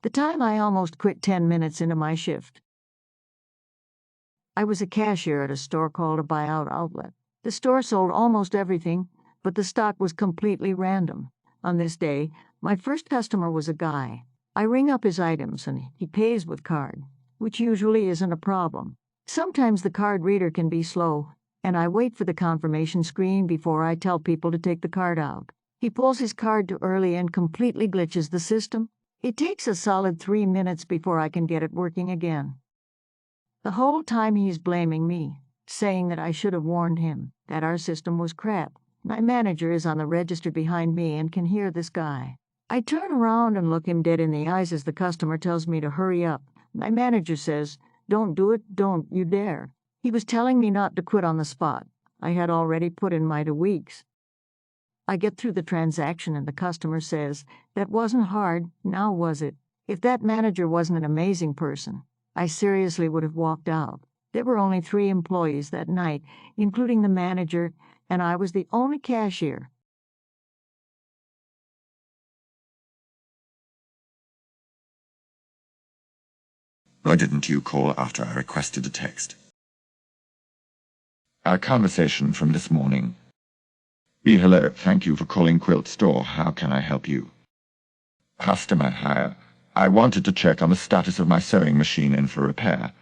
The time I almost quit 10 minutes into my shift. I was a cashier at a store called a buyout outlet. The store sold almost everything, but the stock was completely random. On this day, my first customer was a guy. I ring up his items and he pays with card, which usually isn't a problem. Sometimes the card reader can be slow, and I wait for the confirmation screen before I tell people to take the card out. He pulls his card too early and completely glitches the system. It takes a solid 3 minutes before I can get it working again. The whole time he's blaming me, saying that I should have warned him, that our system was crap. My manager is on the register behind me and can hear this guy. I turn around and look him dead in the eyes as the customer tells me to hurry up. My manager says, "Don't do it, don't you dare." He was telling me not to quit on the spot. I had already put in my 2 weeks. I get through the transaction and the customer says, "That wasn't hard, now was it?" If that manager wasn't an amazing person, I seriously would have walked out. There were only 3 employees that night, including the manager, and I was the only cashier. Why didn't you call after I requested a text? Our conversation from this morning. Hello, thank you for calling Quilt Store. How can I help you? Customer hire. I wanted to check on the status of my sewing machine in for repair.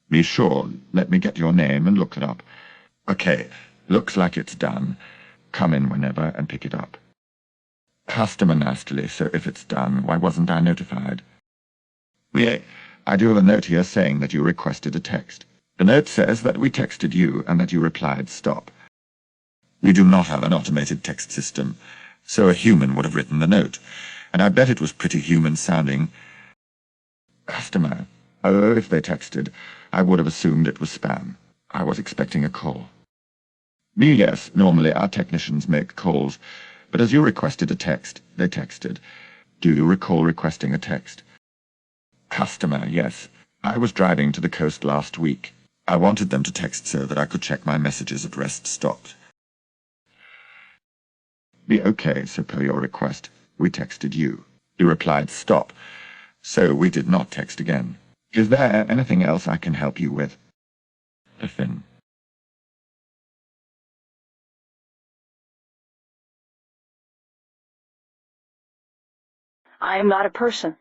Be sure, let me get your name and look it up. Okay, looks like it's done. Come in whenever and pick it up. Customer nastily, so if it's done, why wasn't I notified? I do have a note here saying that you requested a text. The note says that we texted you and that you replied stop. We do not have an automated text system, so a human would have written the note, and I bet it was pretty human-sounding. Customer. Oh, if they texted, I would have assumed it was spam. I was expecting a call. Yes, normally our technicians make calls, but as you requested a text, they texted. Do you recall requesting a text? Customer, yes. I was driving to the coast last week. I wanted them to text so that I could check my messages at rest stops. Okay, so per your request, we texted you. You replied stop, so we did not text again. Is there anything else I can help you with? Finn. I am not a person.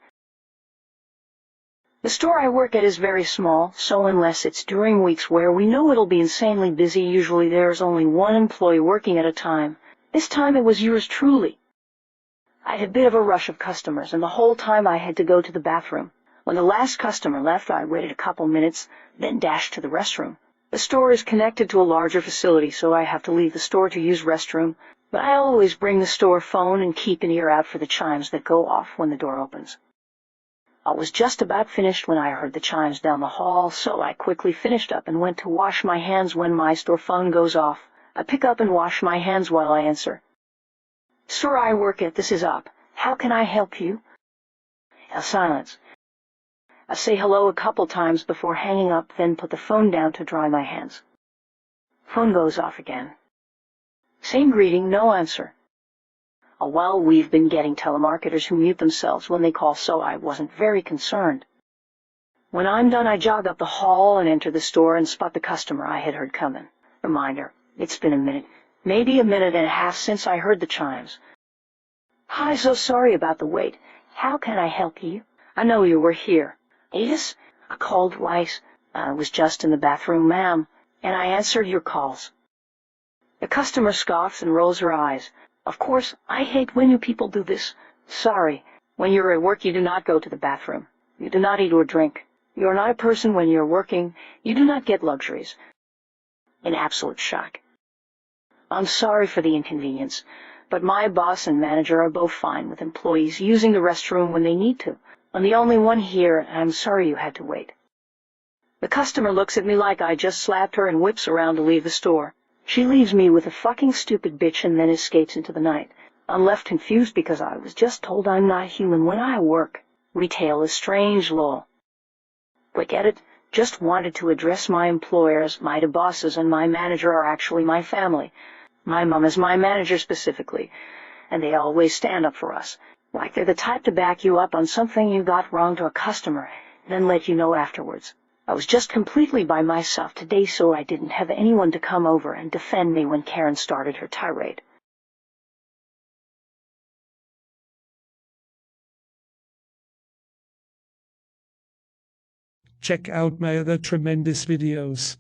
The store I work at is very small, so unless it's during weeks where we know it'll be insanely busy, usually there's only 1 employee working at a time. This time it was yours truly. I had a bit of a rush of customers, and the whole time I had to go to the bathroom. When the last customer left, I waited a couple minutes, then dashed to the restroom. The store is connected to a larger facility, so I have to leave the store to use restroom, but I always bring the store phone and keep an ear out for the chimes that go off when the door opens. I was just about finished when I heard the chimes down the hall, so I quickly finished up and went to wash my hands. When my store phone goes off, I pick up and wash my hands while I answer. Store I work at, this is Up. How can I help you? A silence. I say hello a couple times before hanging up, then put the phone down to dry my hands. Phone goes off again. Same greeting, no answer. Well, we've been getting telemarketers who mute themselves when they call, so I wasn't very concerned. When I'm done, I jog up the hall and enter the store and spot the customer I had heard coming. Reminder, it's been a minute, maybe a minute and a half since I heard the chimes. Hi, so sorry about the wait. How can I help you? I know you were here. Yes, I called twice. I was just in the bathroom, ma'am, and I answered your calls. The customer scoffs and rolls her eyes. Of course, I hate when you people do this. Sorry, when you're at work you do not go to the bathroom. You do not eat or drink. You are not a person when you're working. You do not get luxuries. In absolute shock. I'm sorry for the inconvenience, but my boss and manager are both fine with employees using the restroom when they need to. I'm the only one here, and I'm sorry you had to wait. The customer looks at me like I just slapped her and whips around to leave the store. She leaves me with a fucking stupid bitch and then escapes into the night. I'm left confused because I was just told I'm not human when I work. Retail is strange, lol. Quick edit. Just wanted to address my employers. My bosses and my manager are actually my family. My mom is my manager specifically, and they always stand up for us. Like they're the type to back you up on something you got wrong to a customer, then let you know afterwards. I was just completely by myself today, so I didn't have anyone to come over and defend me when Karen started her tirade. Check out my other tremendous videos.